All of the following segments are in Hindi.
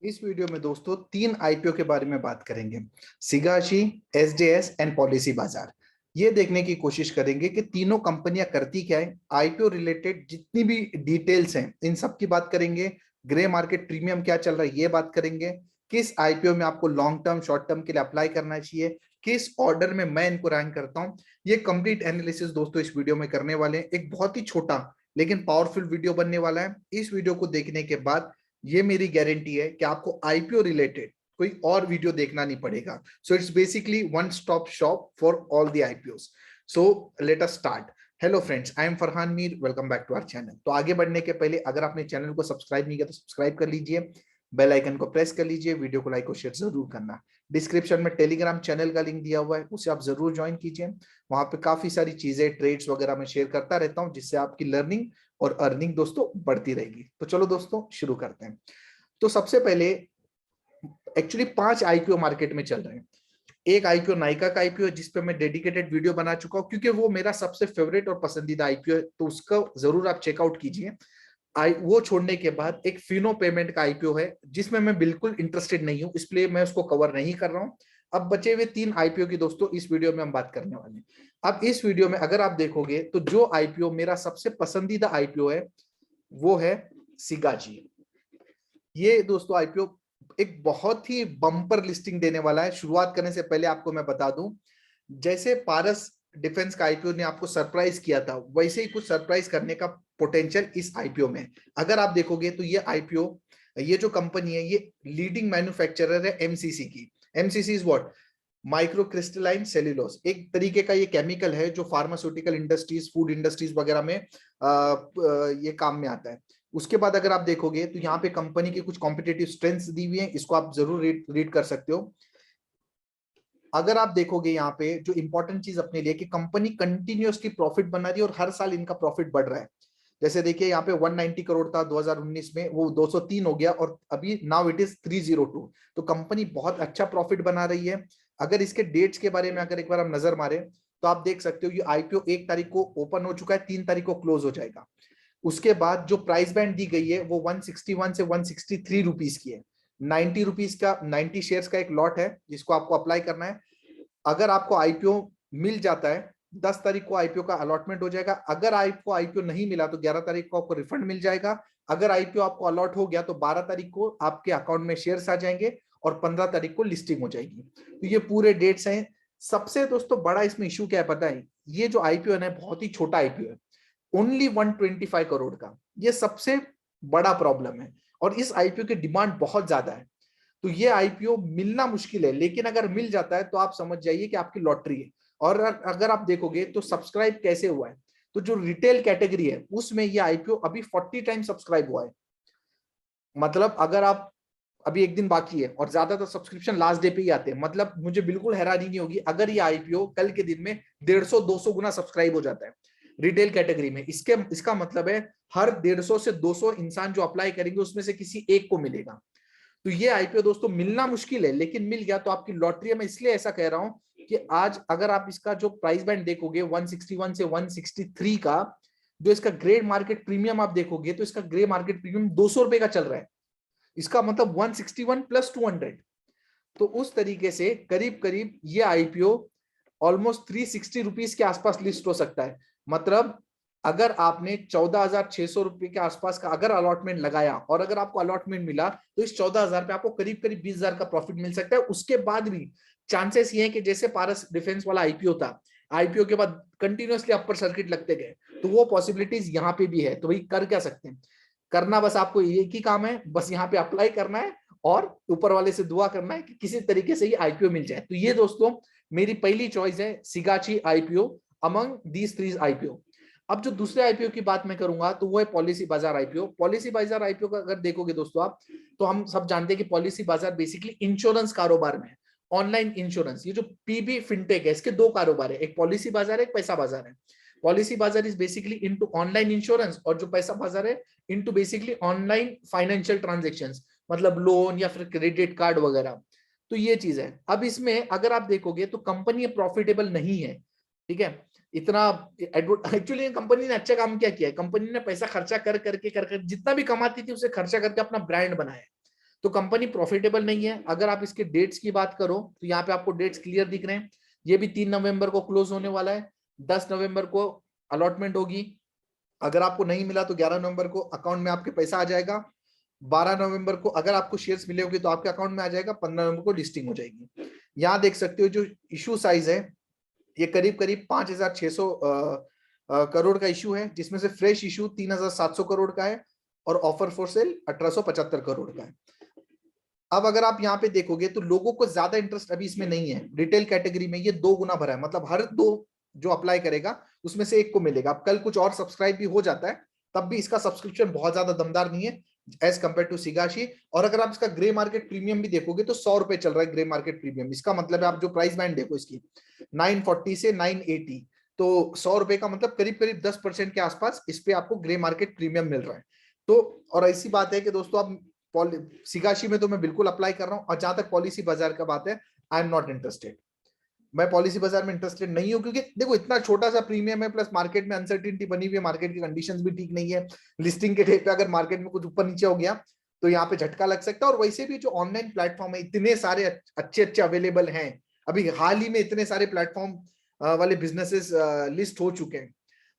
इस वीडियो में दोस्तों 3 आईपीओ के बारे में बात करेंगे। सिगाची, एसजेएस एंड पॉलिसी बाजार। ये देखने की कोशिश करेंगे कि तीनों कंपनियां करती क्या है। आईपीओ रिलेटेड जितनी भी डिटेल्स हैं इन सब की बात करेंगे। ग्रे मार्केट प्रीमियम क्या चल रहा है ये बात करेंगे। किस आईपीओ में आपको लॉन्ग टर्म शॉर्ट टर्म के लिए अप्लाई करना चाहिए, किस ऑर्डर में मैं इनको रैंक करता हूं। ये कंप्लीट एनालिसिस दोस्तों इस वीडियो में करने वाले हैं। एक बहुत ही छोटा लेकिन पावरफुल वीडियो बनने वाला है। इस वीडियो को देखने के बाद ये मेरी गारंटी है कि आपको आईपीओ रिलेटेड कोई और वीडियो देखना नहीं पड़ेगा। So it's basically one stop shop for all the IPOs. So let us start. Hello friends, I am Farhan Mir, welcome back to our channel. तो आगे बढ़ने के पहले अगर आपने चैनल को सब्सक्राइब नहीं किया तो सब्सक्राइब कर लीजिए, बेल आइकन को प्रेस कर लीजिए, वीडियो को लाइक और शेयर जरूर करना। डिस्क्रिप्शन में टेलीग्राम चैनल का लिंक दिया हुआ है, उसे आप जरूर ज्वाइन कीजिए। वहां पे काफी सारी चीजें, ट्रेड्स वगैरह मैं शेयर करता रहता हूं, जिससे आपकी लर्निंग और अर्निंग दोस्तों बढ़ती रहेगी। तो चलो दोस्तों शुरू करते हैं। तो सबसे पहले एक्चुअली 5 आईपीओ मार्केट में चल रहे हैं। एक आईपीओ नाइका का आईपीओ है, जिसपे मैं डेडिकेटेड वीडियो बना चुका हूं, क्योंकि वो मेरा सबसे फेवरेट और पसंदीदा आईपीओ है, तो उसका जरूर आप चेकआउट कीजिए। वो छोड़ने के बाद एक फिनो पेमेंट का आईपीओ है, जिसमें मैं बिल्कुल इंटरेस्टेड नहीं हूं, इसलिए मैं उसको कवर नहीं कर रहा हूं। अब बचे हुए 3 आईपीओ की दोस्तों इस वीडियो में हम बात करने वाले हैं। अब इस वीडियो में अगर आप देखोगे तो जो आईपीओ मेरा सबसे पसंदीदा आईपीओ है वो है सिगाची। ये दोस्तों आईपीओ एक बहुत ही बम्पर लिस्टिंग देने वाला है। शुरुआत करने से पहले आपको मैं बता दूं, जैसे पारस डिफेंस का आईपीओ ने आपको सरप्राइज किया था, वैसे ही कुछ सरप्राइज करने का पोटेंशियल इस आईपीओ में। अगर आप देखोगे तो ये आईपीओ, ये जो कंपनी है, ये लीडिंग मैन्युफैक्चरर है एमसीसी की। MCC is what? Micro crystalline cellulose. एक तरीके का ये केमिकल है जो फार्मास्यूटिकल इंडस्ट्रीज, फूड इंडस्ट्रीज वगैरह में ये काम में आता है। उसके बाद अगर आप देखोगे तो यहाँ पे कंपनी की कुछ कॉम्पिटेटिव स्ट्रेंथ्स दी हुई है, इसको आप जरूर रीड कर सकते हो। अगर आप देखोगे यहाँ पे जो इंपॉर्टेंट चीज अपने लिए कि कंपनी कंटिन्यूअसली प्रॉफिट बना रही है और हर साल इनका प्रॉफिट बढ़ रहा है। जैसे देखिए यहाँ पे 190 करोड़ था 2019 में, वो 203 हो गया और अभी नाउ इट इज 302। तो कंपनी बहुत अच्छा प्रॉफिट बना रही है। अगर इसके डेट्स के बारे में अगर एक बार हम नजर मारे तो आप देख सकते हो ये आईपीओ 1 तारीख को ओपन हो चुका है, 3 तारीख को क्लोज हो जाएगा। उसके बाद जो प्राइस बैंड दी गई है वो 161 से 163 रुपीज की है। 90 रुपीज का, 90 शेयर्स का एक लॉट है जिसको आपको अप्लाई करना है। अगर आपको आईपीओ मिल जाता है 10 तारीख को आईपीओ का अलॉटमेंट हो जाएगा। अगर आपको आईपीओ नहीं मिला तो 11 तारीख को आपको रिफंड मिल जाएगा। अगर आईपीओ आपको अलॉट हो गया तो 12 तारीख को आपके अकाउंट में शेयर्स आ जाएंगे और 15 तारीख को लिस्टिंग हो जाएगी। तो ये पूरे डेट्स हैं। सबसे दोस्तों बड़ा इसमें इशू क्या है पता है? ये जो आईपीओ है बहुत ही छोटा आईपीओ है, ओनली 125 करोड़ का। ये सबसे बड़ा प्रॉब्लम है और इस आईपीओ की डिमांड बहुत ज्यादा है। तो ये आईपीओ मिलना मुश्किल है, लेकिन अगर मिल जाता है तो आप समझ जाइए कि आपकी लॉटरी है। और अगर आप देखोगे तो सब्सक्राइब कैसे हुआ है, तो जो रिटेल कैटेगरी है उसमें ये आईपीओ अभी 40 टाइम सब्सक्राइब हुआ है। मतलब अगर आप, अभी एक दिन बाकी है और ज्यादातर सब्सक्रिप्शन लास्ट डे पे ही आते हैं, मतलब मुझे बिल्कुल हैरानी नहीं होगी अगर ये आईपीओ कल के दिन में 150-200 गुना सब्सक्राइब हो जाता है रिटेल कैटेगरी में। इसका मतलब है हर 150 से 200 इंसान जो अप्लाई करेंगे उसमें से किसी एक को मिलेगा। तो ये आईपीओ दोस्तों मिलना मुश्किल है, लेकिन मिल गया तो आपकी लॉटरी है। मैं इसलिए ऐसा कह रहा हूं कि आज अगर आप इसका जो प्राइस बैंड देखोगे 161 से 163 का, जो इसका ग्रे मार्केट प्रीमियम आप देखोगे तो इसका ग्रे मार्केट प्रीमियम 200 रुपए का चल रहा है। इसका मतलब 161 प्लस 200। तो उस तरीके से करीब करीब ये आईपीओ ऑलमोस्ट 360 रुपीज के आसपास लिस्ट हो सकता है। मतलब अगर आपने 14,600 रुपए के आसपास का अगर अलॉटमेंट लगाया और अगर आपको अलॉटमेंट मिला तो इस 14,000 पे आपको करीब करीब 20,000 का प्रॉफिट मिल सकता है। उसके बाद भी चांसेस ये है कि जैसे पारस डिफेंस वाला आईपीओ था, आईपीओ के बाद कंटिन्यूअसली अपर सर्किट लगते गए, तो वो पॉसिबिलिटीज यहाँ पे भी है। तो भाई कर क्या सकते हैं? करना बस आपको एक ही काम है, बस यहाँ पे अप्लाई करना है और ऊपर वाले से दुआ करना है कि किसी तरीके से ये आईपीओ मिल जाए। तो ये दोस्तों मेरी पहली चॉइस है Sigachi IPO among these 3 IPO. अब जो दूसरे आईपीओ की बात मैं करूंगा तो वो है पॉलिसी बाजार आईपीओ। पॉलिसी बाजार आईपीओ का अगर देखोगे दोस्तों आप, तो हम सब जानते हैं कि पॉलिसी बाजार बेसिकली इंश्योरेंस कारोबार में है, ऑनलाइन इंश्योरेंस। ये जो पीबी फिनटेक है, इसके 2 कारोबार है, एक पॉलिसी बाजार है, एक पैसा बाजार है। पॉलिसी बाजार is basically into online insurance और जो पैसा बाजार है into basically online financial transactions, मतलब लोन या फिर क्रेडिट कार्ड वगैरह। तो ये चीज है। अब इसमें अगर आप देखोगे तो कंपनी प्रॉफिटेबल नहीं है, ठीक है? इतना एक्चुअली कंपनी ने अच्छा काम क्या किया है, कंपनी ने पैसा खर्चा कर करके जितना भी कमाती थी उसे खर्चा करके अपना ब्रांड बनाया। तो कंपनी प्रॉफिटेबल नहीं है। अगर आप इसके डेट्स की बात करो तो यहाँ पे आपको डेट्स क्लियर दिख रहे हैं। ये भी 3 नवंबर को क्लोज होने वाला है, 10 नवंबर को अलॉटमेंट होगी। अगर आपको नहीं मिला तो 11 नवंबर को अकाउंट में आपके पैसा आ जाएगा। 12 नवंबर को अगर आपको शेयर्स मिले होंगे तो आपके अकाउंट में आ जाएगा। 15 नवंबर को लिस्टिंग हो जाएगी। यहाँ देख सकते हो जो इशू साइज है ये करीब करीब 5,600 करोड़ का इशू है, जिसमें से फ्रेश इशू 3,700 करोड़ का है और ऑफर फॉर सेल 1875 करोड़ का है। अब अगर आप यहाँ पे देखोगे तो लोगों को ज्यादा इंटरेस्ट अभी इसमें नहीं है। रिटेल कैटेगरी में ये 2 गुना भरा है, मतलब हर 2 जो अप्लाई करेगा उसमें से 1 को मिलेगा। अब कल कुछ और सब्सक्राइब भी हो जाता है तब भी इसका सब्सक्रिप्शन बहुत ज्यादा दमदार नहीं है एज कंपेयर टू सिगाशी। और अगर आप इसका ग्रे मार्केट प्रीमियम भी देखोगे तो 100 रुपए चल रहा है ग्रे मार्केट प्रीमियम। इसका मतलब है आप जो प्राइस बैंड देखो इसकी 940 से 980, तो 100 रुपए का मतलब करीब करीब 10% के आसपास इस पे आपको ग्रे मार्केट प्रीमियम मिल रहा है। तो और ऐसी बात है कि दोस्तों आप सिगाशी में तो मैं बिल्कुल अप्लाई कर रहा हूं। और जहां तक पॉलिसी बाजार का बात है, आई एम नॉट इंटरेस्टेड। मैं पॉलिसी बाजार में इंटरेस्टेड नहीं हूं क्योंकि देखो इतना छोटा सा प्रीमियम है, प्लस मार्केट में अनसर्टिनिटी बनी हुई है, मार्केट की कंडीशंस भी ठीक नहीं है। लिस्टिंग के डेट पे अगर मार्केट में कुछ ऊपर नीचे हो गया तो यहाँ पे झटका लग सकता है। और वैसे भी जो ऑनलाइन प्लेटफॉर्म है इतने सारे अच्छे अच्छे अवेलेबल हैं। अभी हाल ही में इतने सारे प्लेटफॉर्म वाले बिजनेसेस लिस्ट हो चुके हैं।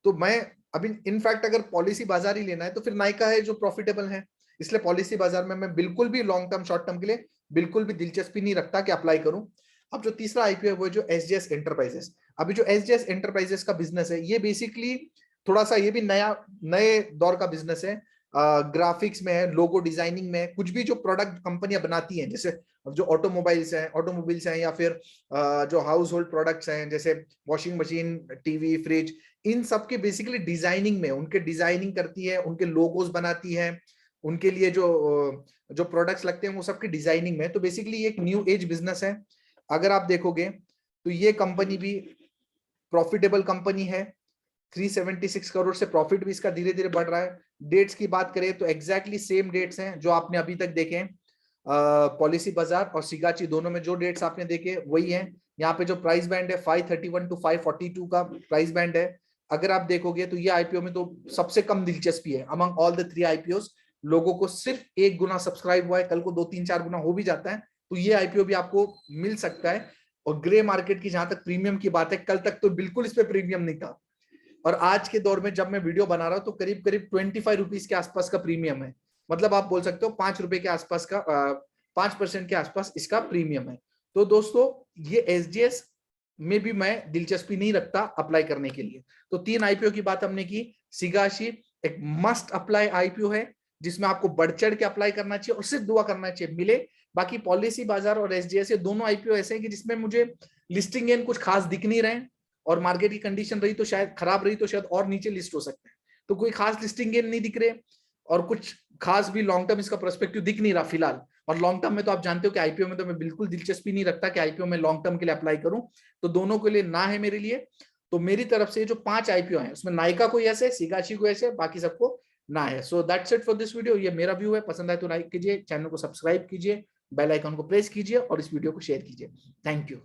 तो मैं अभी इनफैक्ट अगर पॉलिसी बाजार ही लेना है तो फिर नायका है जो प्रॉफिटेबल है। इसलिए पॉलिसी बाजार में मैं बिल्कुल भी लॉन्ग टर्म शॉर्ट टर्म के लिए बिल्कुल भी दिलचस्पी नहीं रखता कि अप्लाई करूं। अब जो तीसरा आईपीओ है वो जो एसजेएस एंटरप्राइजेस। अभी जो एसजेएस एंटरप्राइजेस का बिजनेस है ये बेसिकली थोड़ा सा ये भी नए दौर का बिजनेस है। ग्राफिक्स में है, लोगो डिजाइनिंग में है। कुछ भी जो प्रोडक्ट कंपनियां बनाती हैं जैसे जो ऑटोमोबाइल्स हैं या फिर जो हाउस होल्ड प्रोडक्ट्स हैं जैसे वॉशिंग मशीन, टीवी, फ्रिज, इन सब के बेसिकली डिजाइनिंग में उनके डिजाइनिंग करती है, उनके लोगोस बनाती है, उनके लिए जो प्रोडक्ट्स लगते हैं वो सबकी डिजाइनिंग में। तो बेसिकली ये एक न्यू एज बिजनेस है। अगर आप देखोगे तो ये कंपनी भी प्रॉफिटेबल कंपनी है। 376 करोड़ से प्रॉफिट भी इसका धीरे धीरे बढ़ रहा है। डेट्स की बात करें तो एग्जैक्टली सेम डेट्स हैं जो आपने अभी तक देखे हैं। पॉलिसी बाजार और सिगाची दोनों में जो डेट्स आपने देखे वही है। यहाँ पे जो प्राइस बैंड है 531 टू 542 का प्राइस बैंड है। अगर आप देखोगे तो ये आईपीओ में तो सबसे कम दिलचस्पी है अमंग ऑल द 3 आईपीओ। लोगों को सिर्फ 1 गुना सब्सक्राइब हुआ है, कल को 2-3-4 गुना हो भी जाता है तो ये आईपीओ भी आपको मिल सकता है। और ग्रे मार्केट की जहां तक प्रीमियम की बात है, कल तक तो बिल्कुल इस पे प्रीमियम नहीं था और आज के दौर में जब मैं वीडियो बना रहा हूं तो करीब करीब 25 रुपीज के आसपास का प्रीमियम है। मतलब आप बोल सकते हो 5 रुपए के आसपास का 5% के आसपास इसका प्रीमियम है। तो दोस्तों ये एसजीएस में भी मैं दिलचस्पी नहीं रखता अप्लाई करने के लिए। तो 3 आईपीओ की बात हमने की। सिगाशी एक मस्ट अप्लाई आईपीओ है जिसमें आपको बढ़ चढ़ के अप्लाई करना चाहिए और सिर्फ दुआ करना चाहिए मिले। बाकी पॉलिसी बाजार और एसजीएस ये दोनों आईपीओ ऐसे हैं कि जिसमें मुझे लिस्टिंग गेन कुछ खास दिख नहीं रहे और मार्केट की कंडीशन रही तो शायद खराब रही तो शायद और नीचे लिस्ट हो सकते हैं। तो कोई खास लिस्टिंग गेन नहीं दिख रहे और कुछ खास भी लॉन्ग टर्म इसका पर्सपेक्टिव दिख नहीं रहा फिलहाल। और लॉन्ग टर्म में तो आप जानते हो कि आईपीओ में तो मैं बिल्कुल दिलचस्पी नहीं रखता कि आईपीओ में लॉन्ग टर्म के लिए अप्लाई करूं। तो दोनों के लिए ना है मेरे लिए। तो मेरी तरफ से जो 5 आईपीओ हैं उसमें नायका को ऐसे, सिगाची को ऐसे, बाकी सबको ना है। So that's it for this video. ये मेरा व्यू है। पसंद आए तो लाइक कीजिए, चैनल को सब्सक्राइब कीजिए, बेल आइकन को प्रेस कीजिए और इस वीडियो को शेयर कीजिए। Thank you.